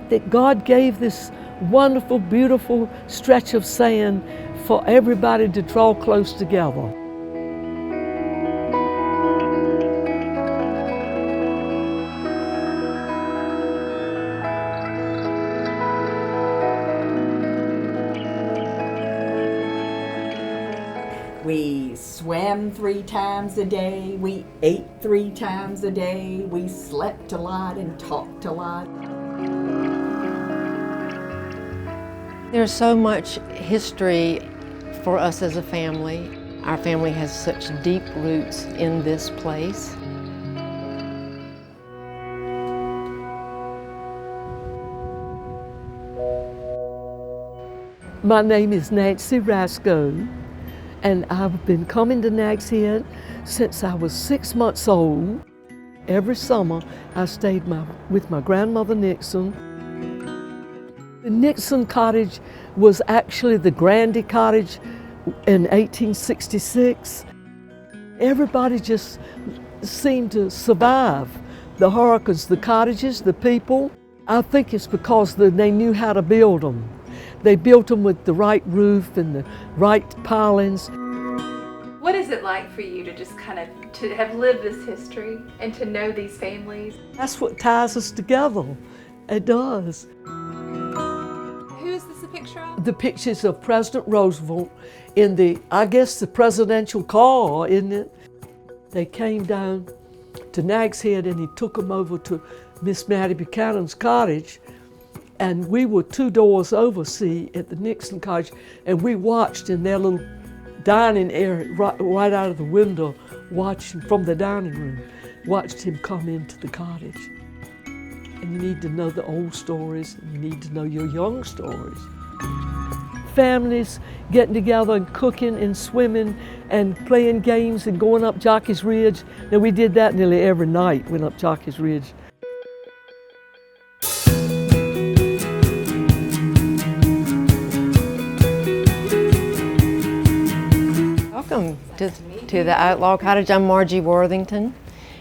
think that God gave this wonderful, beautiful stretch of sand for everybody to draw close together. We swam 3 times a day, we ate 3 times a day, we slept a lot and talked a lot. There's so much history for us as a family. Our family has such deep roots in this place. My name is Nancy Rasco, and I've been coming to Nags Head since I was 6 months old. Every summer I stayed with my grandmother Nixon. The Nixon Cottage was actually the Grandy Cottage in 1866. Everybody just seemed to survive the hurricanes, the cottages, the people. I think it's because they knew how to build them. They built them with the right roof and the right pilings. What is it like for you to just to have lived this history and to know these families? That's what ties us together. It does. Who is this a picture of? The pictures of President Roosevelt in the presidential car, isn't it? They came down to Nags Head and he took them over to Miss Mattie Buchanan's cottage. And we were 2 doors over, see, at the Nixon Cottage, and we watched in their little dining area, right out of the window, watching from the dining room, watched him come into the cottage. And you need to know the old stories, and you need to know your young stories. Families getting together and cooking and swimming and playing games and going up Jockey's Ridge. Now we did that nearly every night, went up Jockey's Ridge. Welcome to the Outlaw Cottage. I'm Margie Worthington,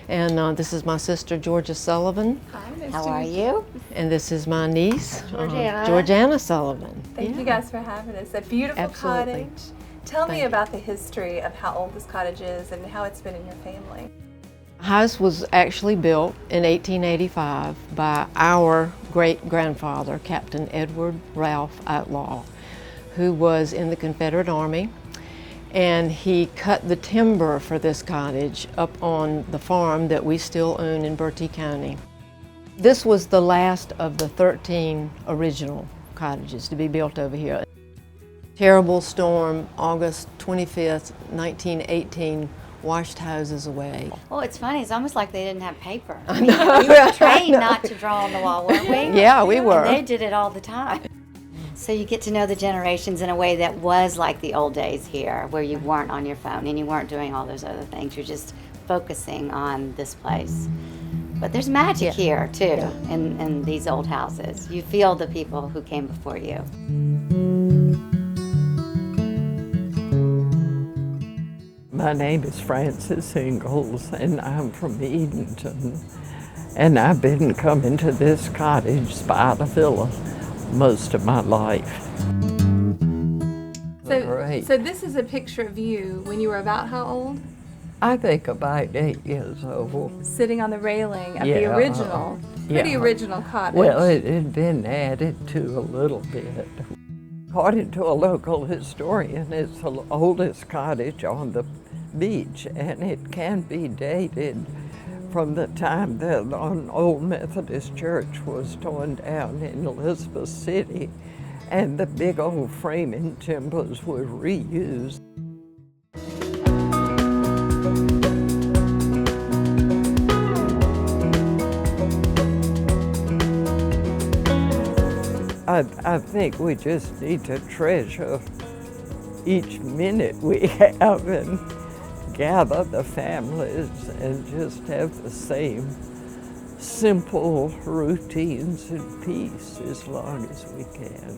and this is my sister Georgia Sullivan. Hi, nice How to are meet you? And this is my niece, Georgiana. Sullivan. Thank you guys for having us. A beautiful Absolutely. cottage. Tell me Thank you. about the history of how old this cottage is and how it's been in your family. The house was actually built in 1885 by our great-grandfather, Captain Edward Ralph Outlaw, who was in the Confederate Army. And he cut the timber for this cottage up on the farm that we still own in Bertie County. This was the last of the 13 original cottages to be built over here. Terrible storm, August 25th, 1918, washed houses away. Well, it's funny. It's almost like they didn't have paper. I know. We were trained not to draw on the wall, weren't we? Yeah, we were. And they did it all the time. So you get to know the generations in a way that was like the old days here, where you weren't on your phone and you weren't doing all those other things. You're just focusing on this place. But there's magic here, too, in these old houses. You feel the people who came before you. My name is Frances Ingalls, and I'm from Edenton. And I've been coming to this cottage, Spider Villa, most of my life. So this is a picture of you when you were about how old? I think about 8 years old. Sitting on the railing of the original, pretty original cottage. Well, it had been added to a little bit. According to a local historian, it's the oldest cottage on the beach, and it can be dated from the time that an old Methodist church was torn down in Elizabeth City, and the big old framing timbers were reused. I think we just need to treasure each minute we have and gather the families and just have the same simple routines and peace as long as we can.